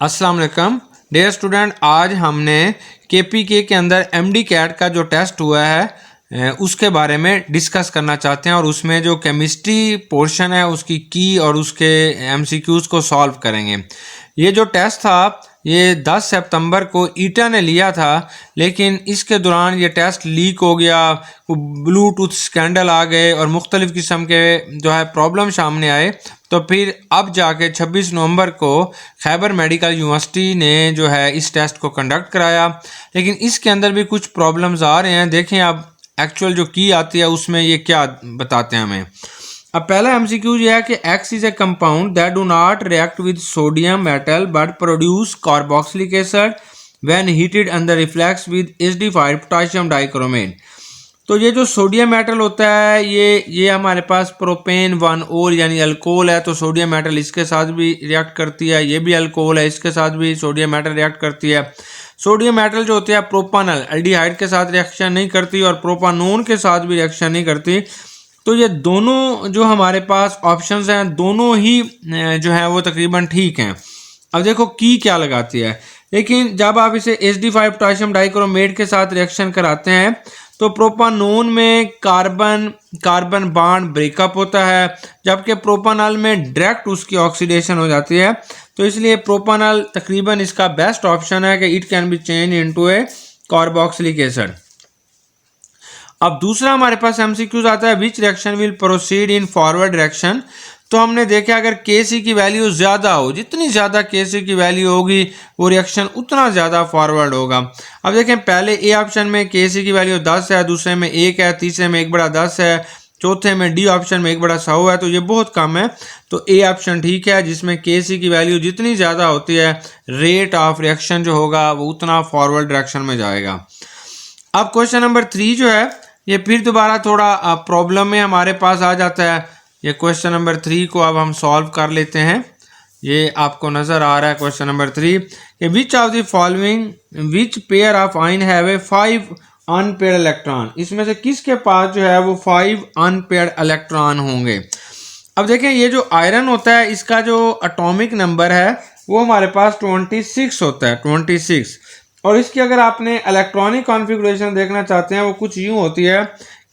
अस्सलाम वालेकुम dear student, आज हमने केपीके के अंदर एमडी कैट का जो टेस्ट हुआ है उसके बारे में डिस्कस करना चाहते हैं और उसमें जो केमिस्ट्री पोर्शन है उसकी की और उसके एमसीक्यूज़ को सॉल्व करेंगे। ये जो टेस्ट था ये 10 सितंबर को ईटा ने लिया था, लेकिन इसके दौरान ये टेस्ट लीक हो गया, ब्लूटूथ स्कैंडल आ गए और मुख्तलिफ़ किस्म के जो है प्रॉब्लम सामने आए। तो फिर अब जाके 26 नवंबर को खैबर मेडिकल यूनिवर्सिटी ने जो है इस टेस्ट को कंडक्ट कराया, लेकिन इसके अंदर भी कुछ प्रॉब्लम्स आ रहे हैं। देखें अब एक्चुअल जो की आती है उसमें ये क्या बताते हैं हमें। अब पहला एमसीक्यू ये है कि X is a compound that do not react with sodium metal but produce carboxylic acid when heated and the reflex with HD5 potassium dichromate. तो ये जो सोडियम मेटल होता है ये हमारे पास प्रोपेन 1 यानी अल्कोहल है, तो सोडियम मेटल इसके साथ भी रिएक्ट करती है। ये भी अल्कोहल है, इसके साथ भी सोडियम मेटल रिएक्ट करती है। सोडियम मेटल जो होती है प्रोपानल एल्डिहाइड के साथ रिएक्शन नहीं करती और प्रोपानोन के साथ भी रिएक्शन नहीं करती। तो ये दोनों जो हमारे पास ऑप्शंस हैं दोनों ही जो है वो तकरीबन ठीक हैं। अब देखो की क्या लगाती है, लेकिन जब आप इसे HD5 पोटेशियम डाइक्रोमेट के साथ रिएक्शन कराते हैं तो प्रोपानोन में कार्बन बॉन्ड ब्रेकअप होता है, जबकि प्रोपानल में डायरेक्ट उसकी ऑक्सीडेशन हो जाती है। तो इसलिए प्रोपानल तकरीबन इसका बेस्ट ऑप्शन है कि it can be change into A carboxylic acid. अब दूसरा हमारे पास एमसीक्यूज आता है which reaction will proceed in forward direction. तो हमने देखा अगर Kc की वैल्यू ज़्यादा हो, जितनी ज़्यादा Kc की वैल्यू होगी वो रिएक्शन उतना ज़्यादा फॉरवर्ड होगा। अब देखें पहले ए ऑप्शन में Kc की वैल्यू 10 है, दूसरे में 1 है, तीसरे में 1/10 है, चौथे में डी ऑप्शन में 1/100 है, तो ये बहुत कम है। तो ए ऑप्शन ठीक है जिसमें Kc की वैल्यू जितनी ज़्यादा होती है रेट ऑफ रिएक्शन जो होगा वो उतना फॉरवर्ड डायरेक्शन में जाएगा। अब क्वेश्चन नंबर 3 जो है ये फिर दोबारा थोड़ा प्रॉब्लम में हमारे पास आ जाता है। ये क्वेश्चन नंबर 3 को अब हम सॉल्व कर लेते हैं। ये आपको नज़र आ रहा है क्वेश्चन नंबर 3 कि which of the following which pair of ion have a 5 unpaired electron. इसमें से किसके पास जो है वो 5 अनपेयर्ड इलेक्ट्रॉन होंगे। अब देखें ये जो आयरन होता है इसका जो एटॉमिक नंबर है वो हमारे पास 26 होता है, 26। और इसकी अगर आपने इलेक्ट्रॉनिक कॉन्फ़िगरेशन देखना चाहते हैं वो कुछ यूँ होती है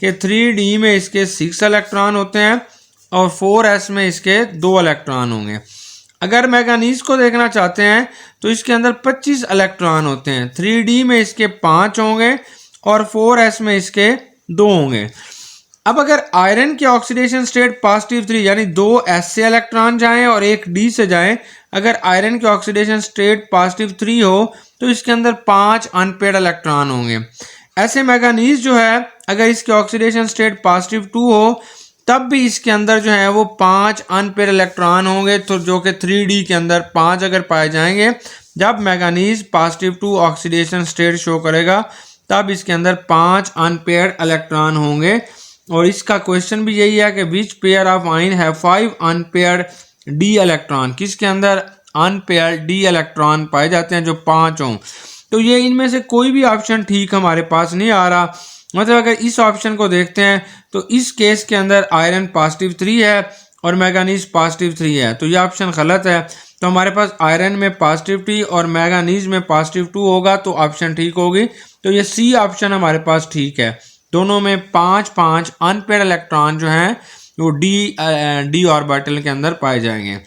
कि 3D में इसके 6 इलेक्ट्रॉन होते हैं और 4s में इसके 2 इलेक्ट्रॉन होंगे। अगर मैंगनीज को देखना चाहते हैं तो इसके अंदर 25 इलेक्ट्रॉन होते हैं, 3D में इसके 5 होंगे और 4s में इसके 2 होंगे। अब अगर आयरन की ऑक्सीडेशन स्टेट +3 यानी 2 s से इलेक्ट्रॉन जाएं और 1 d से जाएं, अगर आयरन की ऑक्सीडेशन स्टेट +3 हो तो इसके अंदर 5 अनपेयर्ड इलेक्ट्रॉन होंगे। ऐसे मैंगनीज जो है अगर इसकी ऑक्सीडेशन स्टेट +2 हो तब भी इसके अंदर जो है वो 5 अनपेयर्ड इलेक्ट्रॉन होंगे, तो जो कि 3D के अंदर 5 अगर पाए जाएंगे। जब मैंगनीज +2 ऑक्सीडेशन स्टेट शो करेगा तब इसके अंदर 5 अनपेयर्ड इलेक्ट्रॉन होंगे। और इसका क्वेश्चन भी यही है कि विच पेयर ऑफ आयन है 5 अनपेयर्ड डी इलेक्ट्रॉन, किसके अंदर अनपेयर्ड डी इलेक्ट्रॉन पाए जाते हैं जो 5 हों। तो ये इनमें से कोई भी ऑप्शन ठीक हमारे पास नहीं आ रहा। मतलब अगर इस ऑप्शन को देखते हैं तो इस केस के अंदर आयरन +3 है और मैंगनीज +3 है, तो ये ऑप्शन गलत है। तो हमारे पास आयरन में +3 और मैंगनीज में +2 होगा तो ऑप्शन ठीक होगी। तो ये सी ऑप्शन हमारे पास ठीक है, दोनों में 5 अनपेयर्ड इलेक्ट्रॉन जो हैं वो डी ऑर्बिटल के अंदर पाए जाएंगे।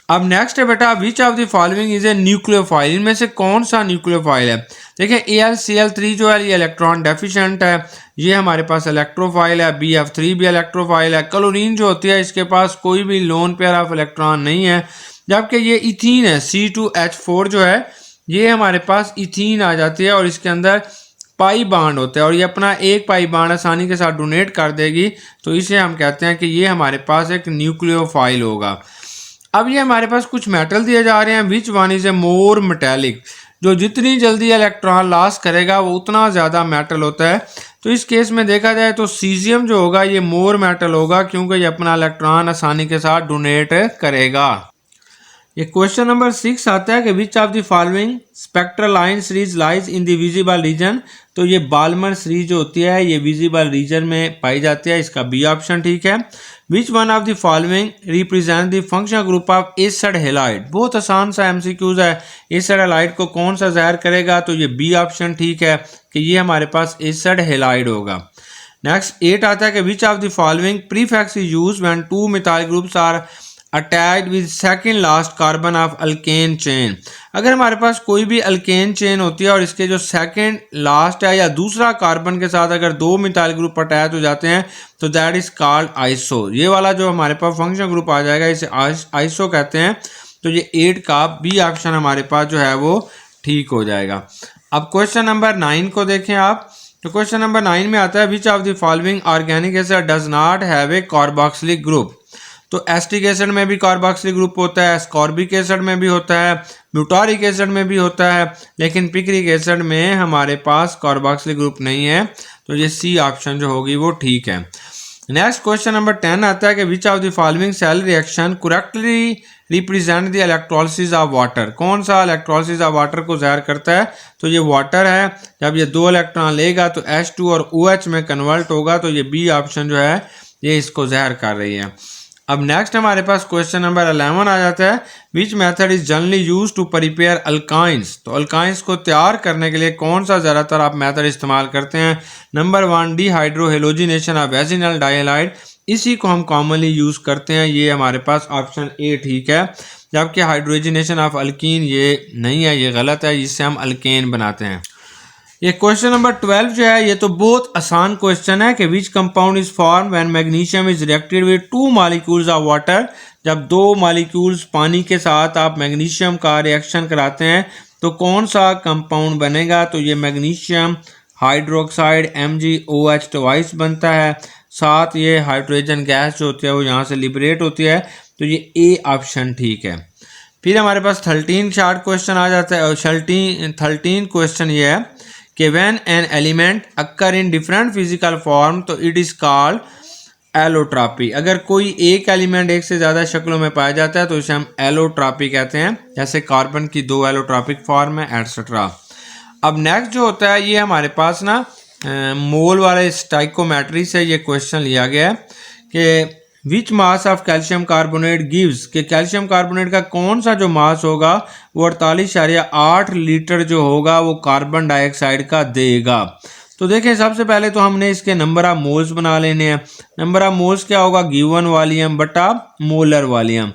अब नेक्स्ट है बेटा विच of the following is a nucleophile. इनमें से कौन सा न्यूक्लियोफाइल है। देखिए AlCl3 जो है ये इलेक्ट्रॉन डेफिशिएंट है, ये हमारे पास इलेक्ट्रोफाइल है। BF3 भी इलेक्ट्रोफाइल है। क्लोरीन जो होती है इसके पास कोई भी लोन पेयर ऑफ इलेक्ट्रॉन नहीं है, जबकि ये इथीन है C2H4 जो है ये हमारे पास इथीन आ जाती है और इसके अंदर पाई बाड होता है और ये अपना एक पाई बाड आसानी के साथ डोनेट कर देगी, तो इसे हम कहते हैं कि ये हमारे पास एक न्यूक्लियोफाइल होगा। अब ये हमारे पास कुछ मेटल दिए जा रहे हैं which one is a more metallic, जो जितनी जल्दी इलेक्ट्रॉन लॉस करेगा वो उतना ज़्यादा मेटल होता है। तो इस केस में देखा जाए तो सीजियम जो होगा ये मोर मेटल होगा क्योंकि ये अपना इलेक्ट्रॉन आसानी के साथ डोनेट करेगा। ये क्वेश्चन नंबर 6 आता है कि which of the following spectral line series lies in the visible region. तो ये बाल्मर सीरीज जो होती है ये विजिबल रीजन में पाई जाती है, इसका बी ऑप्शन ठीक है। Which one of the following represent the functional group of acid halide. बहुत आसान सा एमसीक्यूज है। एसिड हैलाइड को कौन सा ज़ाहिर करेगा, तो ये बी ऑप्शन ठीक है कि ये हमारे पास एसिड हैलाइड होगा। नेक्स्ट 8 आता है कि which of the following prefix is used when two methyl groups are attached with second last carbon of alkane chain. अगर हमारे पास कोई भी अल्केन चेन होती है और इसके जो सेकंड लास्ट है या दूसरा कार्बन के साथ अगर दो मिथाइल ग्रुप अटैच हो जाते हैं तो दैट इज कॉल्ड आइसो। ये वाला जो हमारे पास फंक्शनल ग्रुप आ जाएगा इसे आइसो कहते हैं। तो ये 8 का बी ऑप्शन हमारे पास जो है वो ठीक हो जाएगा। अब क्वेश्चन नंबर 9 को देखें आप। तो क्वेश्चन नंबर 9 में आता है विच of the following organic acid does not have a carboxylic group. तो एस्टिक एसिड में भी कार्बोक्सिलिक ग्रुप होता है, स्कॉर्बिक एसिड में भी होता है, ब्यूटारिक एसिड में भी होता है, लेकिन पिक्रिक एसिड में हमारे पास कार्बोक्सिलिक ग्रुप नहीं है। तो ये सी ऑप्शन जो होगी वो ठीक है। नेक्स्ट क्वेश्चन नंबर 10 आता है कि which of the following cell reaction correctly represent the electrolysis of water. कौन सा इलेक्ट्रोलिसिस ऑफ वाटर को ज़ाहिर करता है, तो ये वाटर है। जब ये 2 इलेक्ट्रॉन लेगा तो H2 और OH में कन्वर्ट होगा। तो ये बी ऑप्शन जो है ये इसको ज़ाहिर कर रही है। अब नेक्स्ट हमारे पास क्वेश्चन नंबर 11 आ जाता है which method is generally use to prepare alkynes. तो अल्काइंस को तैयार करने के लिए कौन सा ज़्यादातर आप मेथड इस्तेमाल करते हैं। नंबर 1 डिहाइड्रोहेलोजिनेशन ऑफ एसिनल डाइहाइड, इसी को हम कॉमनली यूज़ करते हैं। ये हमारे पास ऑप्शन ए ठीक है। जबकि हाइड्रोजनेशन ऑफ अल्कीन ये नहीं है, ये गलत है, जिससे हम अल्केन बनाते हैं। ये क्वेश्चन नंबर 12 जो है ये तो बहुत आसान क्वेश्चन है कि which compound is form when magnesium is reacted with 2 molecules of water. जब 2 मॉलिक्यूल्स पानी के साथ आप मैग्नीशियम का रिएक्शन कराते हैं तो कौन सा कंपाउंड बनेगा। तो ये मैग्नीशियम हाइड्रोक्साइड MgOH ट्वाइस बनता है। साथ ये हाइड्रोजन गैस जो होती है वो यहाँ से लिबरेट होती है। तो ये ए ऑप्शन ठीक है। फिर हमारे पास 13 शार्ट क्वेश्चन आ जाता है। और 13 क्वेश्चन ये है कि when an element occur in different physical form तो इट इज़ कॉल्ड एलोट्रॉपी। अगर कोई एक एलिमेंट एक से ज़्यादा शक्लों में पाया जाता है तो इसे हम एलोट्रॉपी कहते हैं। जैसे कार्बन की 2 एलोट्रॉपिक फॉर्म है एटसेट्रा। अब नेक्स्ट जो होता है ये हमारे पास ना मोल वाले स्टाइकोमेट्री से ये क्वेश्चन लिया गया है कि which mass of calcium carbonate gives, कि कैल्शियम कार्बोनेट का कौन सा जो मास होगा वो 48.8 लीटर जो होगा वो कार्बन डाइऑक्साइड का देगा। तो देखें सबसे पहले तो हमने इसके नंबर ऑफ मोल्स बना लेने हैं। नंबर ऑफ मोल्स क्या होगा, गिवन वॉल्यूम बटा मोलर वॉल्यूम।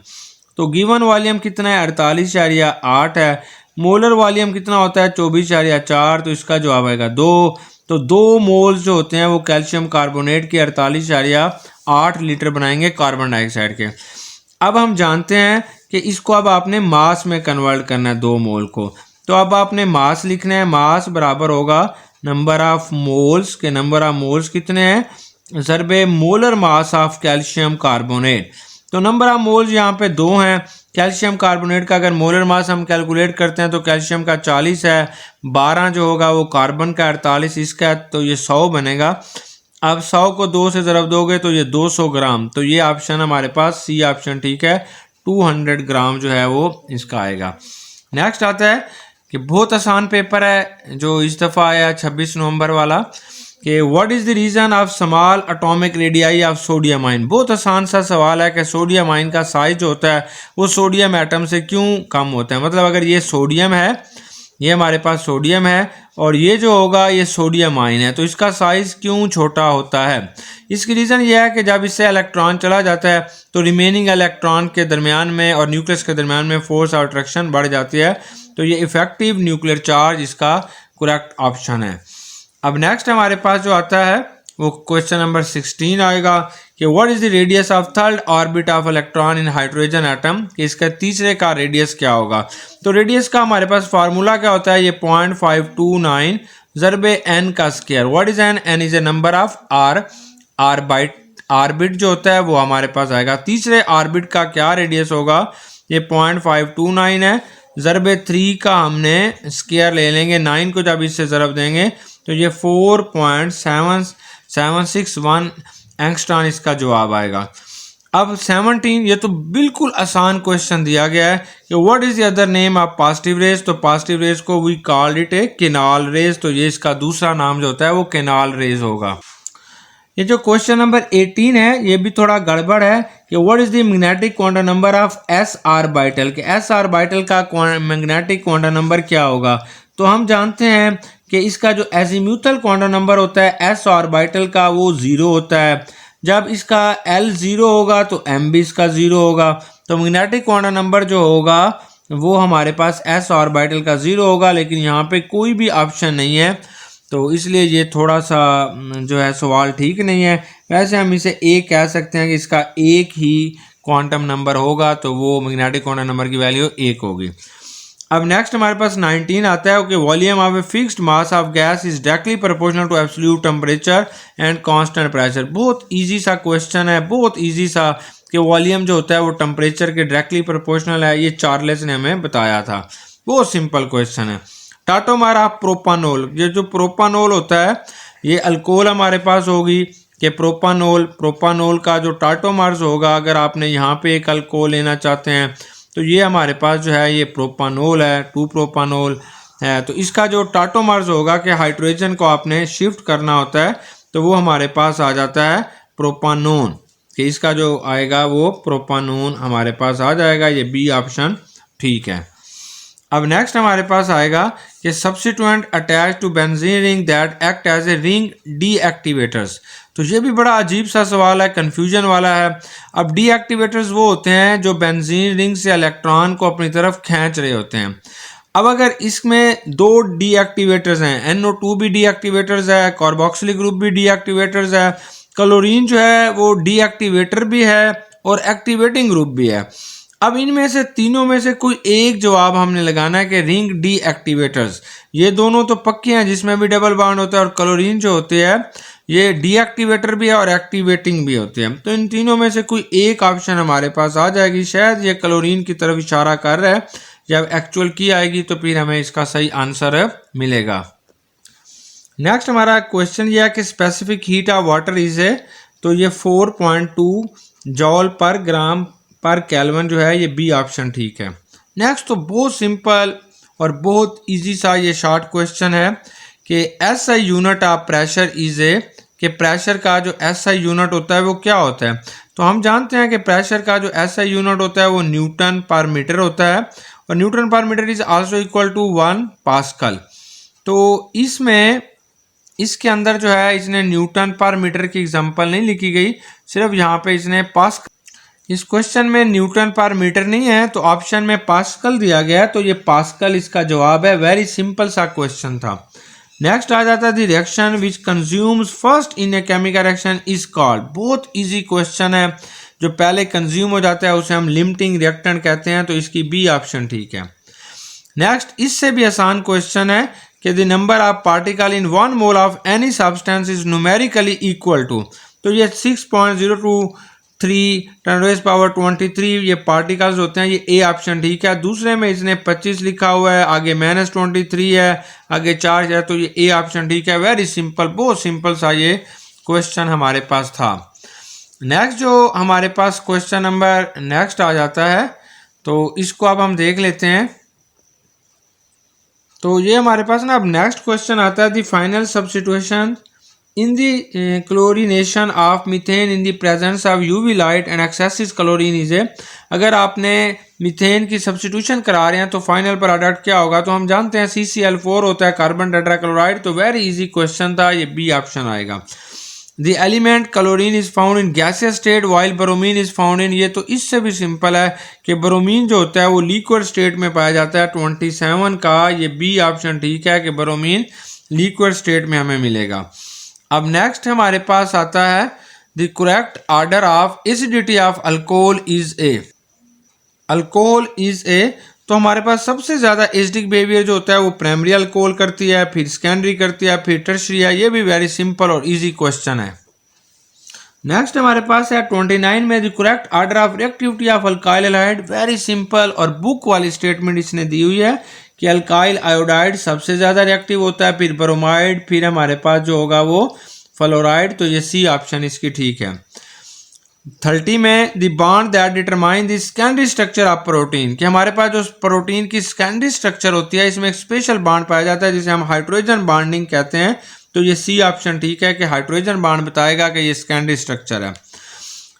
तो गिवन वॉल्यूम कितना है 48.8 है। मोलर वॉल्यूम कितना होता है 24.4। तो इसका जवाब आएगा 2। तो 2 मोल्स जो होते हैं वो कैल्शियम कार्बोनेट के 48.8 लीटर बनाएंगे कार्बन डाइऑक्साइड के। अब हम जानते हैं कि इसको अब आपने मास में कन्वर्ट करना है 2 मोल को। तो अब आपने मास लिखना है। मास बराबर होगा नंबर ऑफ मोल्स के, नंबर ऑफ मोल्स कितने हैं ज़रबे molar mass of calcium carbonate. तो नंबर ऑफ मोल्स यहाँ पे 2 हैं। कैल्शियम कार्बोनेट का अगर मोलर मास हम कैलकुलेट करते हैं तो कैल्शियम का 40 है, 12 जो होगा वो कार्बन का 48 इसका, तो ये 100 बनेगा। अब 100 को 2 से ज़रब दोगे तो ये 200 ग्राम। तो ये ऑप्शन हमारे पास सी ऑप्शन ठीक है, 200 ग्राम जो है वो इसका आएगा। नेक्स्ट आता है कि बहुत आसान पेपर है जो इस दफ़ा आया 26 नवंबर वाला कि what is the reason of small atomic radii of sodium ion. बहुत आसान सा सवाल है कि सोडियम आयन का साइज जो होता है वो सोडियम एटम से क्यों कम होता है। मतलब अगर ये सोडियम है, ये हमारे पास सोडियम है और ये जो होगा ये सोडियम आयन है, तो इसका साइज़ क्यों छोटा होता है। इसकी रीज़न ये है कि जब इससे इलेक्ट्रॉन चला जाता है तो रिमेनिंग इलेक्ट्रॉन के दरमियान में और न्यूक्लियस के दरमियान में फोर्स ऑफ अट्रैक्शन बढ़ जाती है। तो ये इफेक्टिव न्यूक्लियर चार्ज इसका करेक्ट ऑप्शन है। अब नेक्स्ट हमारे पास जो आता है वो क्वेश्चन नंबर 16 आएगा कि what is the radius of third orbit of electron in hydrogen atom, कि इसका तीसरे का रेडियस क्या होगा। तो रेडियस का हमारे पास फार्मूला क्या होता है, ये 0.529 ज़रबे n का square. What is n, n is a number of orbit जो होता है वो हमारे पास आएगा। तीसरे ऑर्बिट का क्या रेडियस होगा, ये 0.529 है, ज़रबे 3 का हमने स्क्वायर ले लेंगे। 9 को जब इससे ज़रब देंगे तो ये 4.761 एंगस्ट्रॉन इसका जवाब आएगा। अब 17 ये तो बिल्कुल आसान क्वेश्चन दिया गया है कि what is the other name of positive rays. तो पॉजिटिव रेज को we called it a canal rays. तो ये इसका दूसरा नाम जो होता है वो केनाल रेज होगा। ये जो क्वेश्चन नंबर 18 है ये भी थोड़ा गड़बड़ है कि what is the magnetic quantum number of S orbital के एस ऑर्बिटल का मैग्नेटिक क्वांटम नंबर क्या होगा। तो हम जानते हैं कि इसका जो एजीम्यूथल क्वांटम नंबर होता है एस ऑर्बिटल का वो 0 होता है। जब इसका L 0 होगा तो M भी इसका 0 होगा। तो मैग्नेटिक क्वांटम नंबर जो होगा वो हमारे पास एस ऑर्बिटल का 0 होगा, लेकिन यहाँ पे कोई भी ऑप्शन नहीं है, तो इसलिए ये थोड़ा सा जो है सवाल ठीक नहीं है। वैसे हम इसे एक कह सकते हैं कि इसका एक ही क्वांटम नंबर होगा, तो वो मैग्नेटिक क्वांटम नंबर की वैल्यू 1 होगी। अब नेक्स्ट हमारे पास 19 आता है कि volume of a fixed mass of gas is directly proportional to absolute temperature and constant pressure. बहुत इजी सा क्वेश्चन है, बहुत इजी सा, कि वॉल्यूम जो होता है वो टेम्परेचर के डायरेक्टली प्रोपोर्शनल है। ये चार्लेस ने हमें बताया था। बहुत सिंपल क्वेश्चन है। टाटोमर ऑफ प्रोपानोल, ये जो प्रोपानोल होता है ये अल्कोहल हमारे पास होगी कि प्रोपानोल का जो टाटोमर्स होगा, अगर आपने यहाँ पे एक अल्कोहल लेना चाहते हैं तो ये हमारे पास जो है ये प्रोपानोल है, 2 प्रोपानोल है। तो इसका जो टाटोमर्स होगा कि हाइड्रोजन को आपने शिफ्ट करना होता है, तो वो हमारे पास आ जाता है प्रोपानोन, कि इसका जो आएगा वो प्रोपानोन हमारे पास आ जाएगा। ये बी ऑप्शन ठीक है। अब नेक्स्ट हमारे पास आएगा कि substituent attach to benzene ring that act as a ring deactivators. तो ये भी बड़ा अजीब सा सवाल है, कंफ्यूजन वाला है। अब डीएक्टिवेटर्स वो होते हैं जो बेंजीन रिंग से इलेक्ट्रॉन को अपनी तरफ खींच रहे होते हैं। अब अगर इसमें 2 डीएक्टिवेटर्स हैं, NO2 भी डीएक्टिवेटर्स है, कार्बोक्सिलिक ग्रुप भी डीएक्टिवेटर्स है, क्लोरीन जो है वो डीएक्टिवेटर भी है और एक्टिवेटिंग ग्रुप भी है। अब इनमें से तीनों में से कोई एक जवाब हमने लगाना है कि रिंग डीएक्टिवेटर्स। ये दोनों तो पक्के हैं जिसमें भी डबल बॉन्ड होता है, और क्लोरीन जो होते हैं ये डीएक्टिवेटर भी है और एक्टिवेटिंग भी होते हैं। तो इन तीनों में से कोई एक ऑप्शन हमारे पास आ जाएगी। शायद ये क्लोरीन की तरफ इशारा कर रहा है। जब एक्चुअल की आएगी तो फिर हमें इसका सही आंसर मिलेगा। नेक्स्ट हमारा क्वेश्चन ये है कि specific heat of water is है, तो ये 4.2 जॉल पर ग्राम पर केल्विन जो है, ये बी ऑप्शन ठीक है। नेक्स्ट तो बहुत सिंपल और बहुत इजी सा ये शॉर्ट क्वेश्चन है कि SI unit of pressure is a, कि प्रेशर का जो SI यूनिट होता है वो क्या होता है। तो हम जानते हैं कि प्रेशर का जो SI यूनिट होता है वो न्यूटन पर मीटर होता है, और newton per metre is also equal to 1 pascal. तो इसमें इसके अंदर जो है इसने न्यूटन पर मीटर की एग्जांपल नहीं लिखी गई, सिर्फ यहाँ पे इसने पास्कल, इस क्वेश्चन में न्यूटन पर मीटर नहीं है तो ऑप्शन में पास्कल दिया गया है, तो ये पास्कल इसका जवाब है। वेरी सिंपल सा क्वेश्चन था। नेक्स्ट आ जाता है the reaction which consumes first in a chemical reaction is called. बहुत इजी क्वेश्चन है, जो पहले कंज्यूम हो जाता है उसे हम लिमिटिंग रिएक्टेंट कहते हैं, तो इसकी बी ऑप्शन ठीक है। नेक्स्ट इससे भी आसान क्वेश्चन है कि the number of particle in 1 mole of any substance is numerically equal to, तो ये 6.023 10⁻23 ये पार्टिकल्स होते हैं। ये ए ऑप्शन ठीक है। दूसरे में इसने 25 लिखा हुआ है, आगे -23 है, आगे 4 है, तो ये ए ऑप्शन ठीक है। वेरी सिंपल, बहुत सिंपल सा ये क्वेश्चन हमारे पास था। नेक्स्ट जो हमारे पास क्वेश्चन नंबर नेक्स्ट आ जाता है, तो इसको अब हम देख लेते हैं। तो ये हमारे पास ना अब नेक्स्ट क्वेश्चन आता है the final substitution in the chlorination of methane in the presence of UV light and excessive chlorine is a. अगर आपने मीथेन की सब्स्टिट्यूशन करा रहे हैं तो फाइनल प्रोडक्ट क्या होगा। तो हम जानते हैं CCl4 होता है, कार्बन टेट्राक्लोराइड। तो वेरी इजी क्वेश्चन था, ये बी ऑप्शन आएगा। The element chlorine is found in gaseous state while bromine is found in, ये तो इससे भी सिंपल है कि ब्रोमीन जो होता है वो लिक्विड स्टेट में पाया जाता है 27 का। ये बी ऑप्शन ठीक है कि ब्रोमीन लिक्विड स्टेट में हमें मिलेगा। अब नेक्स्ट हमारे पास आता है the correct order of acidity of alcohol is a. Alcohol is a, तो हमारे पास सबसे ज़्यादा एसिडिक बिहेवियर जो होता है वो प्राइमरी अल्कोहल करती है, फिर सेकेंडरी करती है, फिर टर्शियरी है। ये भी वेरी सिंपल और इजी क्वेश्चन है। नेक्स्ट हमारे पास है 29 में the correct order of reactivity of alkyl halide. Very simple और बुक वाली स्टेटमेंट इसने दी हुई है कि अल्काइल आयोडाइड सबसे ज़्यादा रिएक्टिव होता है, फिर ब्रोमाइड, फिर हमारे पास जो होगा वो फ्लोराइड। तो ये सी ऑप्शन इसकी ठीक है। 30 में the bond that determine the secondary structure of protein, कि हमारे पास जो प्रोटीन की सेकेंडरी स्ट्रक्चर होती है इसमें एक स्पेशल बॉन्ड पाया जाता है जिसे हम हाइड्रोजन बॉन्डिंग कहते हैं। तो ये सी ऑप्शन ठीक है कि हाइड्रोजन बॉन्ड बताएगा कि ये सेकेंडरी स्ट्रक्चर है।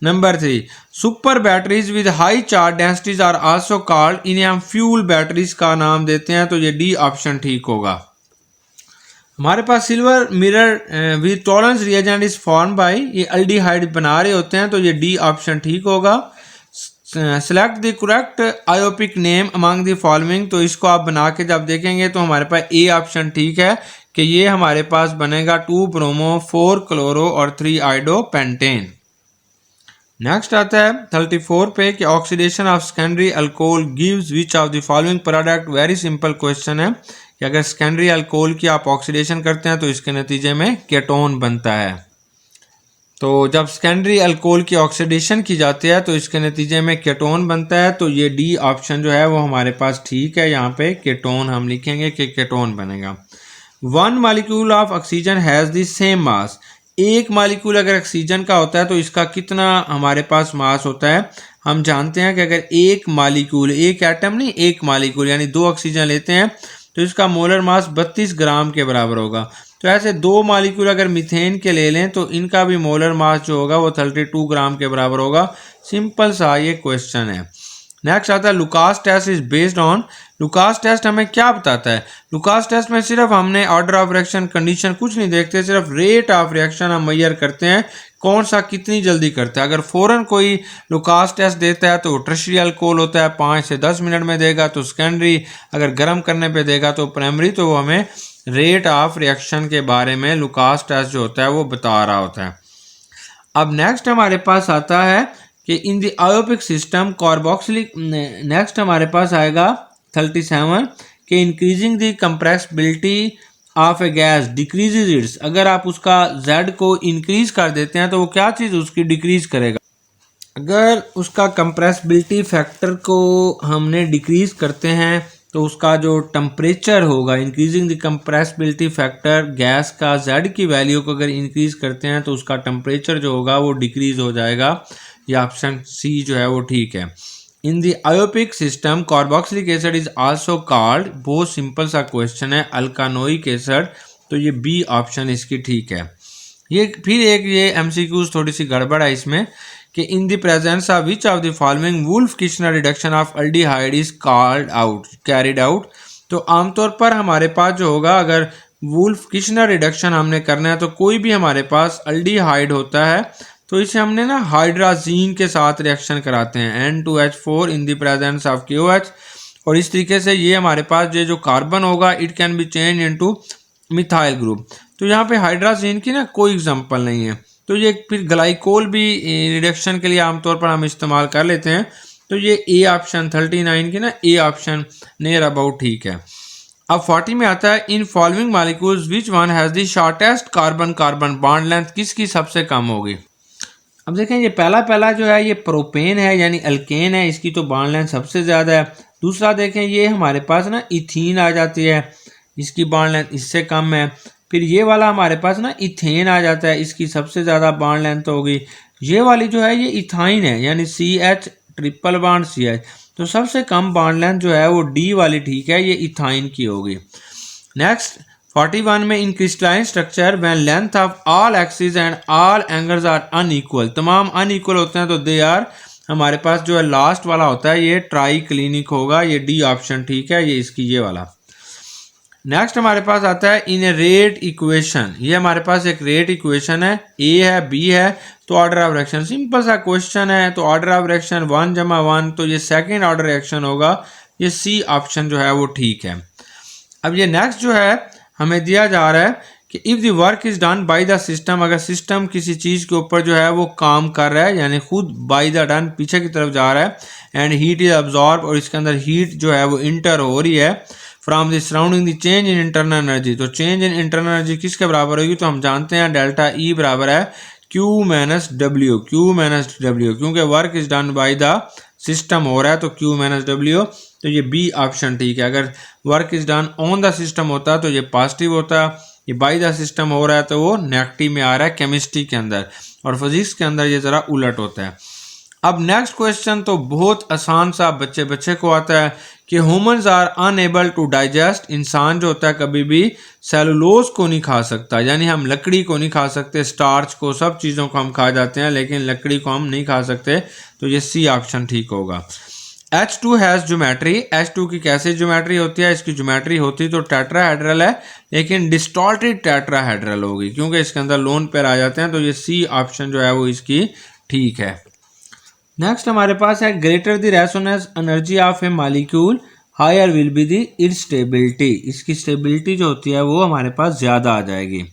Number 3, super batteries with high charge densities are also called, इन्हें हम फ्यूल बैटरीज का नाम देते हैं, तो ये डी ऑप्शन ठीक होगा। हमारे पास silver mirror with Tollens reagent is form by, ये अल्डिहाइड बना रहे होते हैं, तो ये डी ऑप्शन ठीक होगा। Select the correct IUPAC name among the following, तो इसको आप बना के जब देखेंगे तो हमारे पास ए ऑप्शन ठीक है कि ये हमारे पास बनेगा 2 ब्रोमो 4 क्लोरो और 3 आइडो पेंटेन। नेक्स्ट आता है 34 पे कि oxidation of secondary alcohol gives which of the following product. Very simple question है कि अगर सेकेंडरी अल्कोहल की आप ऑक्सीडेशन करते हैं तो इसके नतीजे में केटोन बनता है। तो जब सेकेंडरी अल्कोहल की ऑक्सीडेशन की जाती है तो इसके नतीजे में केटोन बनता है, तो ये डी ऑप्शन जो है वो हमारे पास ठीक है। यहाँ पे केटोन हम लिखेंगे कि केटोन बनेगा। 1 molecule of oxygen has the same mass, एक मालिक्यूल अगर ऑक्सीजन का होता है तो इसका कितना हमारे पास मास होता है। हम जानते हैं कि अगर एक मालिक्यूल, एक एटम नहीं, एक मालिक्यूल यानी 2 ऑक्सीजन लेते हैं तो इसका मोलर मास 32 ग्राम के बराबर होगा। तो ऐसे 2 मालिक्यूल अगर मीथेन के ले लें तो इनका भी मोलर मास जो होगा वो 32 ग्राम के बराबर होगा। सिंपल सा ये क्वेश्चन है। नेक्स्ट आता है Lucas test is based on, Lucas test हमें क्या बताता है। लुकास टेस्ट में सिर्फ हमने ऑर्डर ऑफ रिएक्शन कंडीशन कुछ नहीं देखते, सिर्फ रेट ऑफ रिएक्शन हम मेजर करते हैं, कौन सा कितनी जल्दी करता है। अगर फौरन कोई लुकास टेस्ट देता है तो टर्शियरी अल्कोहल होता है 5 से 10 मिनट में देगा, तो सेकेंडरी अगर गर्म करने पे देगा तो प्राइमरी, तो वो हमें रेट ऑफ रिएक्शन के बारे में लुकास टेस्ट जो होता है वो बता रहा होता है। अब नेक्स्ट हमारे पास आता है कि in the IUPAC system carboxylic, next हमारे पास आएगा 37 कि increasing the compressibility of a gas decreases its, अगर आप उसका Z को इंक्रीज कर देते हैं तो वो क्या चीज़ उसकी डिक्रीज करेगा। अगर उसका कंप्रेसिबिलिटी फैक्टर को हमने डिक्रीज करते हैं तो उसका जो टेम्परेचर होगा, increasing the compressibility factor gas का Z की वैल्यू को अगर इंक्रीज करते हैं तो उसका टेम्परेचर जो होगा वो डिक्रीज हो जाएगा। ये ऑप्शन सी जो है वो ठीक है। In the IUPAC system carboxylic acid is also called, बहुत सिंपल सा क्वेश्चन है, अल्कानोइक एसिड, तो ये बी ऑप्शन इसकी ठीक है। ये फिर एक ये एमसीक्यूज थोड़ी सी गड़बड़ है इसमें कि in the presence of which of the following Wolff Kishner reduction of aldehyde is called out carried out. तो आमतौर पर हमारे पास जो होगा अगर वुल्फ किशनर रिडक्शन हमने करना है तो कोई भी हमारे पास अल्डिहाइड होता है तो इसे हमने ना हाइड्राजीन के साथ रिएक्शन कराते हैं N2H4 in the presence of KOH, और इस तरीके से ये हमारे पास ये जो कार्बन होगा it can be change into methyl group. तो यहाँ पे हाइड्राजीन की ना कोई एग्जांपल नहीं है, तो ये फिर ग्लाइकोल भी रिडक्शन के लिए आमतौर पर हम इस्तेमाल कर लेते हैं। तो ये ए ऑप्शन 39 की ना ए ऑप्शन नियर अबाउट ठीक है। अब 40 में आता है in following molecules which one has the shortest carbon carbon bond length, किसकी सबसे कम होगी। अब देखें ये पहला जो है ये प्रोपेन है यानी अल्केन है, इसकी तो बॉन्ड लेंथ सबसे ज़्यादा है। दूसरा देखें ये हमारे पास ना इथीन आ जाती है, इसकी बॉन्ड लेंथ इससे कम है। फिर ये वाला हमारे पास ना इथेन आ जाता है, इसकी सबसे ज़्यादा बॉन्ड लेंथ होगी। ये वाली जो है ये इथाइन है यानी CH ट्रिपल बॉन्ड CH, तो सबसे कम बॉन्ड लेंथ जो है वो डी वाली ठीक है, ये इथाइन की होगी। नेक्स्ट 41 में in crystalline structure when length of all axis and all angles are unequal, तमाम अनइक्वल होते हैं तो दे आर, हमारे पास जो है लास्ट वाला होता है ये ट्राई क्लिनिक होगा, ये डी ऑप्शन ठीक है, ये इसकी ये वाला। नेक्स्ट हमारे पास आता है इन ए रेट इक्वेशन, ये हमारे पास एक रेट इक्वेशन है, ए है बी है, तो ऑर्डर ऑफ रिएक्शन सिंपल सा क्वेश्चन है, तो ऑर्डर ऑफ रिएक्शन 1 जमा 1, तो ये सेकेंड ऑर्डर रिएक्शन होगा, ये सी ऑप्शन जो है वो ठीक है। अब ये नेक्स्ट जो है हमें दिया जा रहा है कि if the work is done by the system, अगर सिस्टम किसी चीज़ के ऊपर जो है वो काम कर रहा है यानी खुद बाय द डन पीछे की तरफ जा रहा है, एंड हीट इज अब्जॉर्ब, और इसके अंदर हीट जो है वो इंटर हो रही है from the surrounding the change in internal energy, तो चेंज इन इंटरनल एनर्जी किसके बराबर होगी, तो हम जानते हैं डेल्टा E बराबर है Q माइनस W, क्योंकि work is done by the system हो रहा है तो Q माइनस W, तो ये बी ऑप्शन ठीक है। अगर work is done on the system होता तो ये पॉजिटिव होता, ये बाय द सिस्टम हो रहा है तो वो नेगेटिव में आ रहा है केमिस्ट्री के अंदर, और फिजिक्स के अंदर ये ज़रा उलट होता है। अब नेक्स्ट क्वेश्चन तो बहुत आसान सा बच्चे को आता है कि humans are unable to digest, इंसान जो होता है कभी भी सेलुलोज को नहीं खा सकता, यानी हम लकड़ी को नहीं खा सकते, स्टार्च को, सब चीज़ों को हम खा जाते हैं लेकिन लकड़ी को हम नहीं खा सकते। तो ये सी ऑप्शन ठीक होगा। H2 हैज़ ज्योमेट्री, H2 की कैसे ज्योमेट्री होती है? इसकी ज्योमेट्री होती तो टेट्राहेड्रल है लेकिन डिस्टॉर्टेड टेट्राहेड्रल होगी क्योंकि इसके अंदर लोन पेयर आ जाते हैं। तो ये सी ऑप्शन जो है वो इसकी ठीक है। नेक्स्ट हमारे पास है greater the resonance energy of a molecule higher will be the its stability, इसकी स्टेबिलिटी जो होती है वो हमारे पास ज़्यादा आ जाएगी।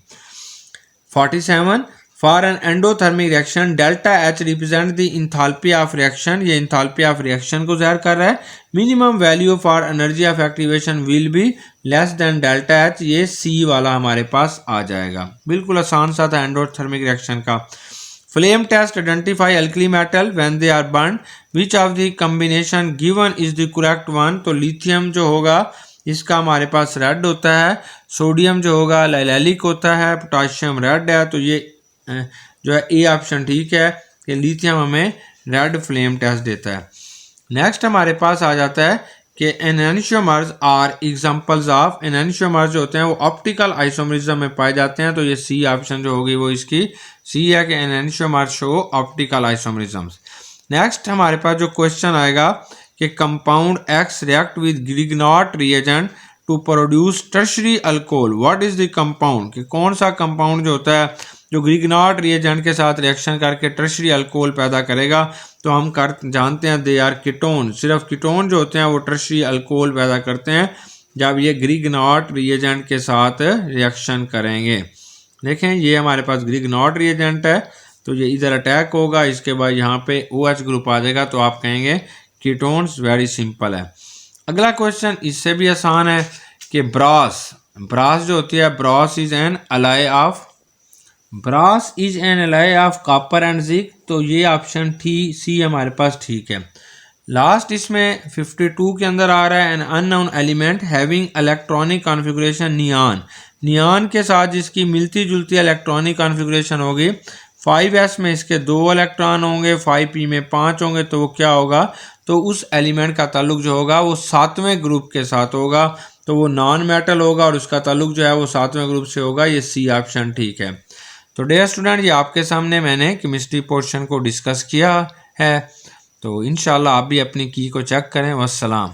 47 for an endothermic reaction delta H represent the enthalpy of reaction, ये इंथाल्पी ऑफ रिएक्शन को ज़ाहिर कर रहा है। Minimum value for energy of activation will be less than delta H, ये सी वाला हमारे पास आ जाएगा। बिल्कुल आसान सा था एंडोथर्मिक रिएक्शन का। Flame test identify alkali metal when they are burn, which of the combination given is the correct one. तो लिथियम जो होगा इसका हमारे पास रेड होता है, सोडियम जो होगा लैलेलिक होता है, पोटाशियम रेड है। तो ये जो है ए ऑप्शन ठीक है कि लिथियम हमें रेड फ्लेम टेस्ट देता है। नेक्स्ट हमारे पास आ जाता है कि enantiomers are examples of, enantiomers जो होते हैं वो ऑप्टिकल आइसोमरिज्म में पाए जाते हैं। तो ये सी ऑप्शन जो होगी वो इसकी सी है कि enantiomers show optical isomerisms. Next हमारे पास जो क्वेश्चन आएगा कि compound X react with Grignard reagent to produce tertiary alcohol, what is the compound, कि कौन सा कंपाउंड जो होता है जो ग्रिग्नॉट रिएजेंट के साथ रिएक्शन करके टर्शरी अल्कोहल पैदा करेगा। तो हम जानते हैं दे आर कीटोन, सिर्फ कीटोन जो होते हैं वो टर्शरी अल्कोहल पैदा करते हैं जब ये ग्रिग्नॉट रिएजेंट के साथ रिएक्शन करेंगे। देखें ये हमारे पास ग्रिग्नॉट रिएजेंट है तो ये इधर अटैक होगा, इसके बाद यहाँ पे OH ग्रुप आ जाएगा तो आप कहेंगे कीटोन्स, वेरी सिंपल है। अगला क्वेश्चन इससे भी आसान है कि ब्रास, ब्रास जो होती है brass is an alloy of, brass is an alloy of copper and zinc. तो ये ऑप्शन सी हमारे पास ठीक है। लास्ट इसमें 52 के अंदर आ रहा है an unknown element having electronic configuration neon, neon के साथ जिसकी मिलती जुलती इलेक्ट्रॉनिक कॉन्फ़िगरेशन होगी। 5s में इसके 2 इलेक्ट्रॉन होंगे, 5p में 5 होंगे। तो वो क्या होगा, तो उस एलिमेंट का ताल्लुक जो होगा वो 7वें ग्रुप के साथ होगा, तो वो नॉन मेटल होगा और उसका ताल्लुक जो है वो 7वें ग्रुप से होगा। ये सी ऑप्शन ठीक है। तो डियर स्टूडेंट ये आपके सामने मैंने केमिस्ट्री पोर्शन को डिस्कस किया है, तो इंशाल्लाह आप भी अपनी की को चेक करें। वस्सलाम।